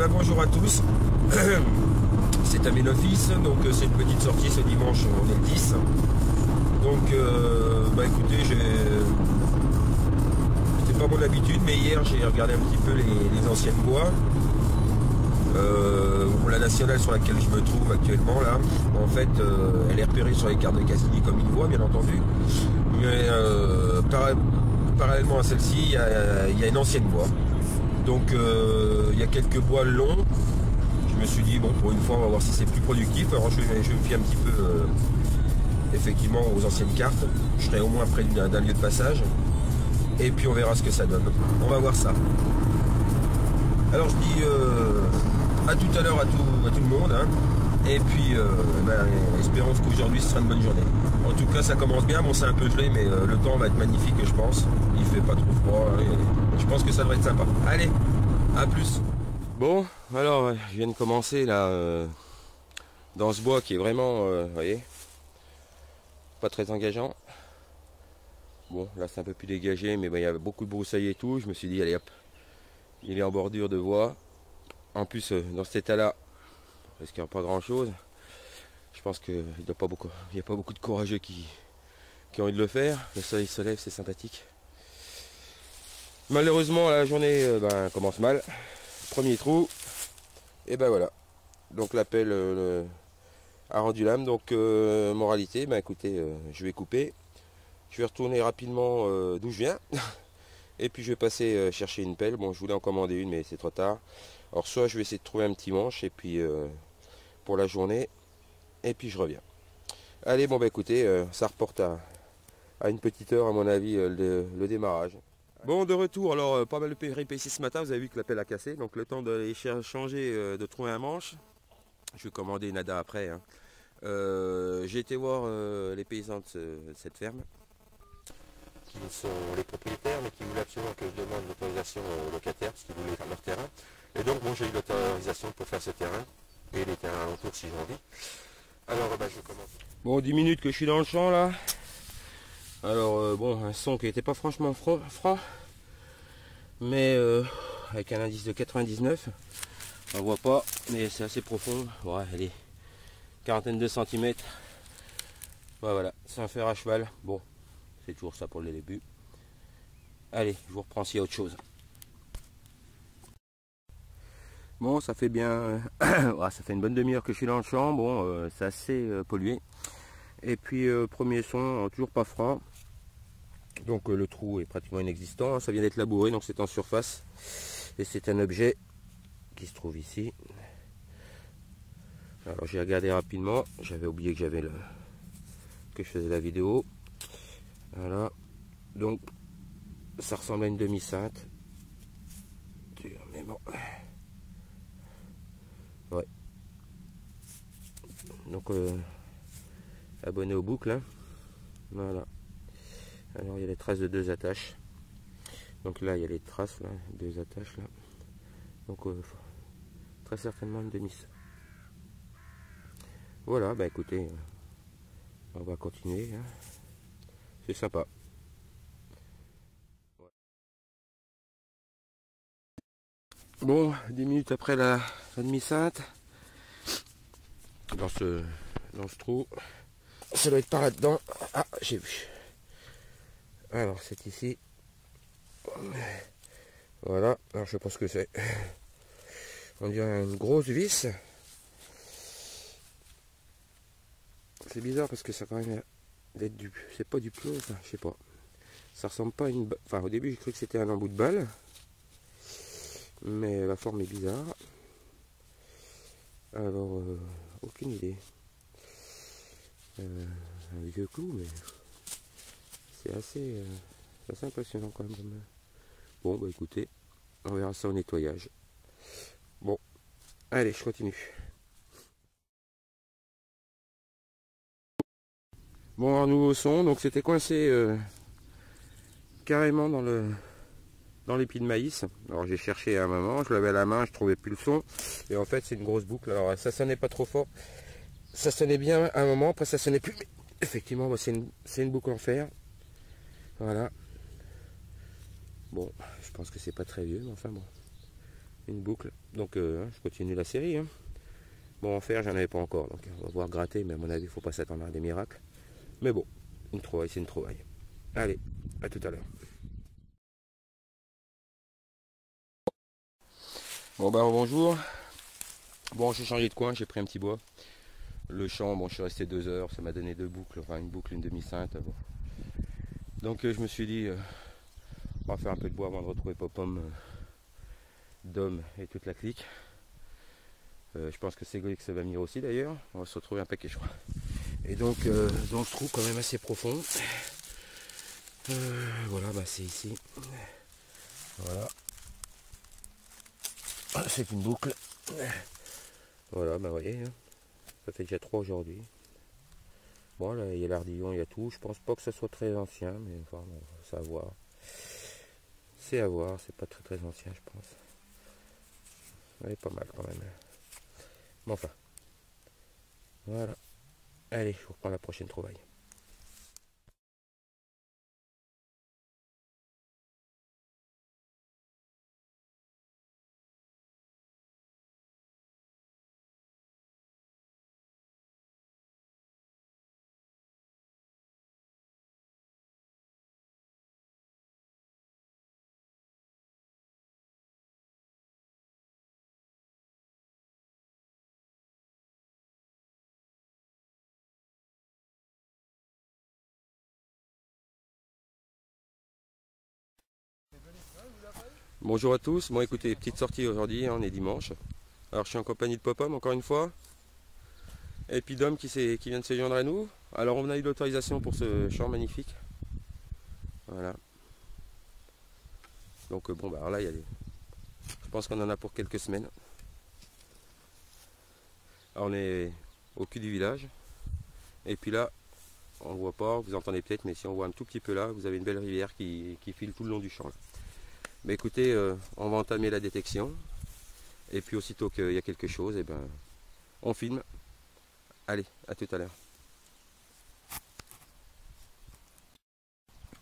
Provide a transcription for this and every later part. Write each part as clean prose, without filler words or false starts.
Bonjour à tous. C'est à main office, donc c'est une petite sortie ce dimanche, on est le 10. Donc écoutez, c'était pas mon habitude, mais hier j'ai regardé un petit peu les anciennes voies. La nationale sur laquelle je me trouve actuellement là, en fait elle est repérée sur les cartes de Cassini comme une voie bien entendu, mais parallèlement à celle-ci il y a une ancienne voie. Donc il y a quelques bois longs. Je me suis dit bon, pour une fois on va voir si c'est plus productif. Alors je me fie un petit peu effectivement aux anciennes cartes. Je serai au moins près d'un lieu de passage. Et puis on verra ce que ça donne. On va voir ça. Alors je dis à tout à l'heure à tout le monde. Hein. Et puis espérons qu'aujourd'hui ce sera une bonne journée. En tout cas ça commence bien. Bon c'est un peu gelé mais le temps va être magnifique je pense. Il fait pas trop froid. Et je pense que ça devrait être sympa. Allez, à plus. Bon, alors je viens de commencer là dans ce bois qui est vraiment, vous voyez, pas très engageant. Bon, là c'est un peu plus dégagé, mais il y a beaucoup de broussailles et tout. Je me suis dit, allez hop, il est en bordure de voie. En plus, dans cet état-là, parce qu'il n'y a pas grand-chose, je pense qu'il n'y a pas beaucoup de courageux qui ont envie de le faire. Le soleil se lève, c'est sympathique. Malheureusement, la journée commence mal. Premier trou, et ben voilà. Donc l'appel a rendu l'âme. Donc moralité, écoutez, je vais couper. Je vais retourner rapidement d'où je viens. Et puis je vais passer chercher une pelle. Bon, je voulais en commander une, mais c'est trop tard. Alors soit je vais essayer de trouver un petit manche, et puis pour la journée, et puis je reviens. Allez, bon écoutez, ça reporte à une petite heure à mon avis le démarrage. Bon, de retour, alors pas mal de péripéties ce matin, vous avez vu que la pelle a cassé, donc le temps d'aller changer, de trouver un manche. Je vais commander une ADA après. Hein. J'ai été voir les paysans de cette ferme, qui sont les propriétaires, mais qui voulaient absolument que je demande l'autorisation aux locataires, parce qu'ils voulaient faire leur terrain. Et donc bon, j'ai eu l'autorisation pour faire ce terrain, et les terrains autour si j'ai envie. Alors je commence. Bon, 10 minutes que je suis dans le champ là. Alors bon, un son qui n'était pas franchement franc, mais avec un indice de 99, on voit pas, mais c'est assez profond. Ouais, allez, quarantaine de centimètres. Ouais, voilà, c'est un fer à cheval. Bon, c'est toujours ça pour le début. Allez, je vous reprends s'il y a autre chose. Bon, ça fait bien, ouais, ça fait une bonne demi-heure que je suis dans le champ. Bon, c'est assez pollué. Et puis premier son, toujours pas franc. Donc le trou est pratiquement inexistant. Ça vient d'être labouré, donc c'est en surface. Et c'est un objet qui se trouve ici. Alors j'ai regardé rapidement. J'avais oublié que je faisais la vidéo. Voilà. Donc ça ressemble à une demi-sainte. Mais bon. Ouais. Donc abonné aux boucles. Hein. Voilà. Alors il y a les traces de 2 attaches. Donc là il y a les traces là, 2 attaches là. Donc très certainement une demi. Voilà, écoutez, on va continuer. Hein. C'est sympa. Bon, 10 minutes après la demi-sainte, dans ce trou, ça doit être par là-dedans. Ah, j'ai vu. Alors, c'est ici. Voilà, alors je sais pas ce que c'est. On dirait une grosse vis. C'est bizarre parce que ça quand même d'être du... C'est pas du plomb, enfin, je sais pas. Ça ressemble pas à une... Enfin, au début, j'ai cru que c'était un embout de balle. Mais la forme est bizarre. Alors, aucune idée. Un vieux clou, mais c'est assez impressionnant quand même. Bon, écoutez, on verra ça au nettoyage. Bon, allez, je continue. Bon, un nouveau son, donc c'était coincé carrément dans l'épi de maïs. Alors j'ai cherché à un moment, je l'avais à la main, je trouvais plus le son. Et en fait c'est une grosse boucle. Alors ça sonnait pas trop fort. Ça sonnait bien à un moment, après ça sonnait plus. Mais effectivement, c'est une boucle en fer. Voilà. Bon, je pense que c'est pas très vieux, mais enfin bon. une boucle. Donc je continue la série. Hein. Bon, en fer, j'en avais pas encore, donc on va voir gratter, mais à mon avis, il faut pas s'attendre à des miracles. Mais bon, une trouvaille, c'est une trouvaille. Allez, à tout à l'heure. Bon bah bonjour. Bon, j'ai changé de coin, j'ai pris un petit bois. Le champ, bon, je suis resté 2 heures, ça m'a donné 2 boucles, enfin une boucle, une demi-ceinte. Bon. Donc je me suis dit, on va faire un peu de bois avant de retrouver Pop-Pomme, Dom et toute la clique. Je pense que c'est Golix va venir aussi d'ailleurs. On va se retrouver un paquet, je crois. Et donc, dans ce trou quand même assez profond. Voilà, bah c'est ici. Voilà. C'est une boucle. Voilà, bah vous voyez, hein. Ça fait déjà 3 aujourd'hui. Bon, là, il y a l'ardillon, il y a tout. Je pense pas que ça soit très ancien, mais enfin, bon, c'est à voir. C'est à voir, c'est pas très très ancien, je pense. Oui, pas mal quand même. Bon, enfin. Voilà. Allez, je vous reprends la prochaine trouvaille. Bonjour à tous, bon écoutez, petite sortie aujourd'hui, on est dimanche. Alors je suis en compagnie de Pop-Pomme encore une fois. Et puis Dom qui vient de se joindre à nous. Alors on a eu l'autorisation pour ce champ magnifique. Voilà. Donc bon bah alors là il y a des... Je pense qu'on en a pour quelques semaines. Alors on est au cul du village. Et puis là, on ne voit pas, vous entendez peut-être, mais si on voit un tout petit peu là, vous avez une belle rivière qui file tout le long du champ. Là. Mais écoutez, on va entamer la détection. Et puis aussitôt qu'il y a quelque chose, et ben, on filme. Allez, à tout à l'heure.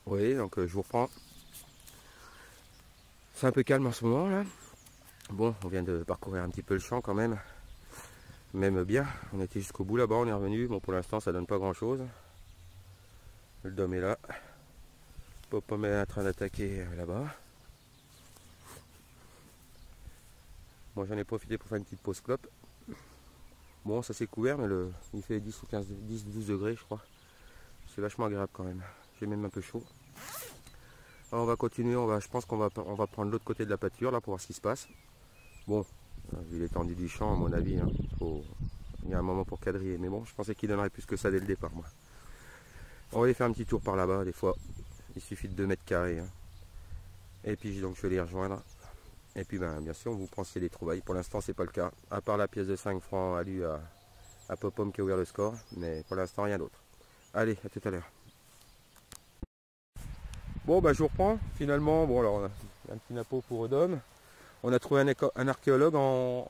Oui, donc je vous reprends. C'est un peu calme en ce moment là. Bon, on vient de parcourir un petit peu le champ quand même. Même bien, on était jusqu'au bout là-bas, on est revenu. Bon, pour l'instant, ça donne pas grand-chose. Le Dom est là. Pop-Pomme est en train d'attaquer là-bas. Moi j'en ai profité pour faire une petite pause clope. Bon, ça s'est couvert, mais il fait 10 ou 15, 10-12 degrés, je crois. C'est vachement agréable quand même. J'ai même un peu chaud. Alors on va continuer, je pense qu'on va prendre l'autre côté de la pâture là pour voir ce qui se passe. Bon, vu l'étendue du champ, à mon avis, hein, il y a un moment pour quadriller. Mais bon, je pensais qu'il donnerait plus que ça dès le départ, moi. On va aller faire un petit tour par là-bas, des fois. Il suffit de 2 mètres carrés. Hein. Et puis donc je vais les rejoindre. Et puis ben, bien sûr, on vous prend s'il y a des trouvailles. Pour l'instant, c'est pas le cas. À part la pièce de 5 francs alue à Pop-Pomme qui a ouvert le score. Mais pour l'instant, rien d'autre. Allez, à tout à l'heure. Bon, bah je vous reprends. Finalement, bon, alors on a un petit napo pour Dom. On a trouvé un archéologue en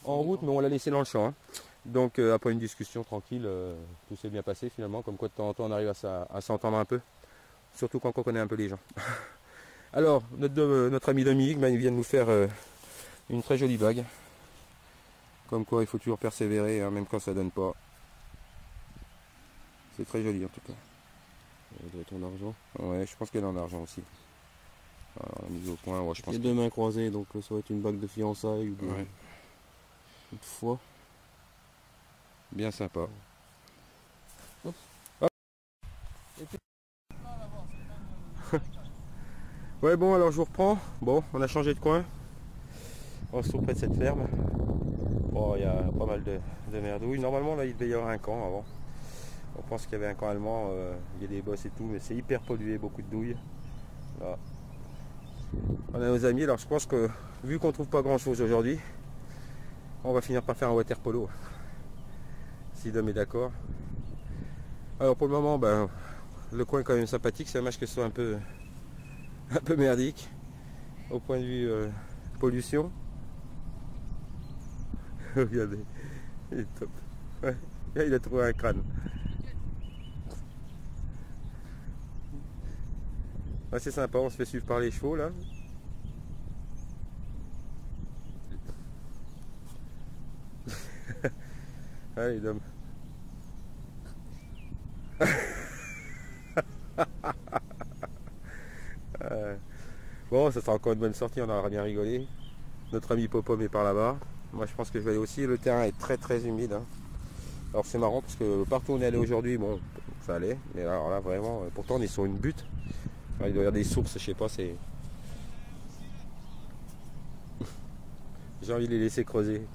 route, mais on l'a laissé dans le champ. Hein. Donc, après une discussion tranquille, tout s'est bien passé finalement. Comme quoi, de temps en temps, on arrive à s'entendre un peu. Surtout quand on connaît un peu les gens. Alors, notre ami Dominique, il vient de nous faire une très jolie bague. Comme quoi, il faut toujours persévérer, hein, même quand ça donne pas. C'est très joli en tout cas. Elle doit être en argent. Ouais, je pense qu'elle est en argent aussi. Alors, la mise au point, ouais, je pense. Il y a 2 mains croisées, donc ça va être une bague de fiançailles ou de foi. Bien sympa. Hop. Hop. Ouais, bon, alors je vous reprends. Bon, on a changé de coin. On se trouve près de cette ferme. Bon, il y a pas mal de merdouilles. Normalement, là, il devait y avoir un camp avant. On pense qu'il y avait un camp allemand. Il y a des bosses et tout, mais c'est hyper pollué, beaucoup de douilles. Là. On a nos amis. Alors, je pense que vu qu'on trouve pas grand chose aujourd'hui, on va finir par faire un water polo. Si Dom est d'accord. Alors, pour le moment, ben, le coin est quand même sympathique. C'est dommage que ce soit un peu merdique au point de vue pollution. Regardez, il est top. Ouais, il a trouvé un crâne. Ouais, c'est sympa, on se fait suivre par les chevaux là. Allez, Dom. Bon, ça sera encore une bonne sortie, on aura bien rigolé. Notre ami Popom est par là-bas. Moi je pense que je vais aller aussi. Le terrain est très très humide. Hein. Alors c'est marrant parce que partout où on est allé aujourd'hui, bon, ça allait. Mais alors là vraiment, pourtant on est sur une butte. Enfin, il doit y avoir des sources, je sais pas, c'est. J'ai envie de les laisser creuser.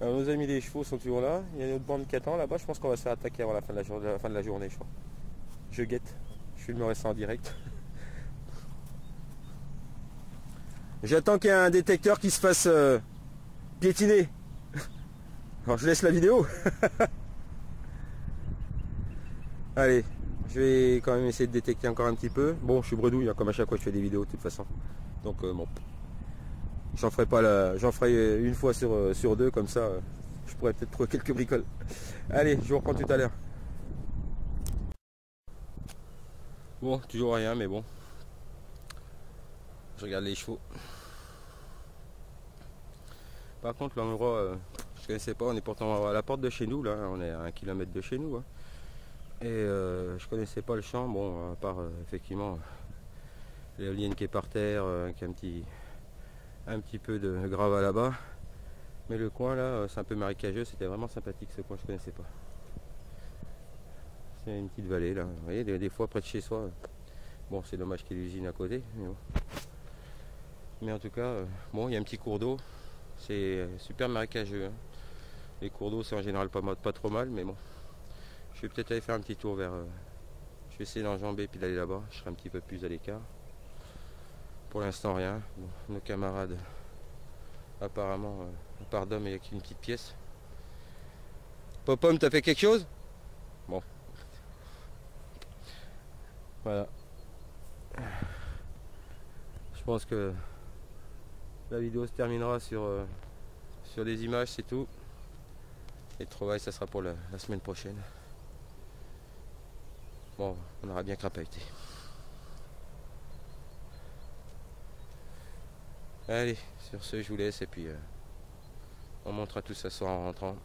Alors, nos amis des chevaux sont toujours là. Il y a une autre bande qui attend là-bas. Je pense qu'on va se faire attaquer avant la fin de la journée, je crois. Je guette. Je filmerai ça en direct. J'attends qu'il y ait un détecteur qui se fasse piétiner. Alors je laisse la vidéo. Allez, je vais quand même essayer de détecter encore un petit peu. Bon, je suis bredouille, hein, comme à chaque fois que je fais des vidéos de toute façon. Donc bon, j'en ferai une fois sur deux, comme ça je pourrais peut-être trouver quelques bricoles. Allez, je vous reprends tout à l'heure. Bon, toujours rien, mais bon. Je regarde les chevaux. Par contre, l'endroit, je connaissais pas, on est pourtant à la porte de chez nous, là, on est à 1 kilomètre de chez nous. Hein. Et je connaissais pas le champ, bon, à part effectivement l'éolienne qui est par terre, qui a un petit peu de gravat là-bas. Mais le coin là, c'est un peu marécageux, c'était vraiment sympathique ce coin, je connaissais pas. C'est une petite vallée là, vous voyez, des fois près de chez soi. Bon, c'est dommage qu'il y ait l'usine à côté, mais bon. Mais en tout cas, bon, il y a un petit cours d'eau. C'est super marécageux. Hein. Les cours d'eau, c'est en général pas trop mal, mais bon. Je vais peut-être aller faire un petit tour vers... je vais essayer d'enjamber puis d'aller là-bas. Je serai un petit peu plus à l'écart. Pour l'instant, rien. Bon, nos camarades, apparemment, à part d'homme, il n'y a qu'une petite pièce. Popom, t'as fait quelque chose? Bon. Voilà. Je pense que la vidéo se terminera sur des images, c'est tout. Et le travail, ça sera pour la semaine prochaine. Bon, on aura bien crapahuté. Allez, sur ce, je vous laisse et puis on montrera tout ça ce soir en rentrant.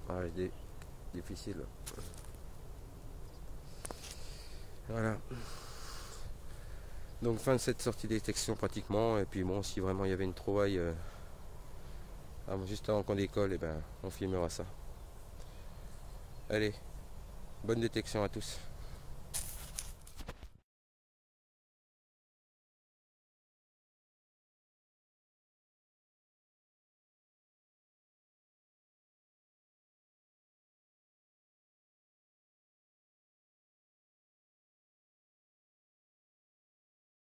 Ouais, difficile. Voilà. Donc fin de cette sortie détection pratiquement. Et puis bon, si vraiment il y avait une trouvaille juste avant qu'on décolle, et ben on filmera ça. Allez, bonne détection à tous.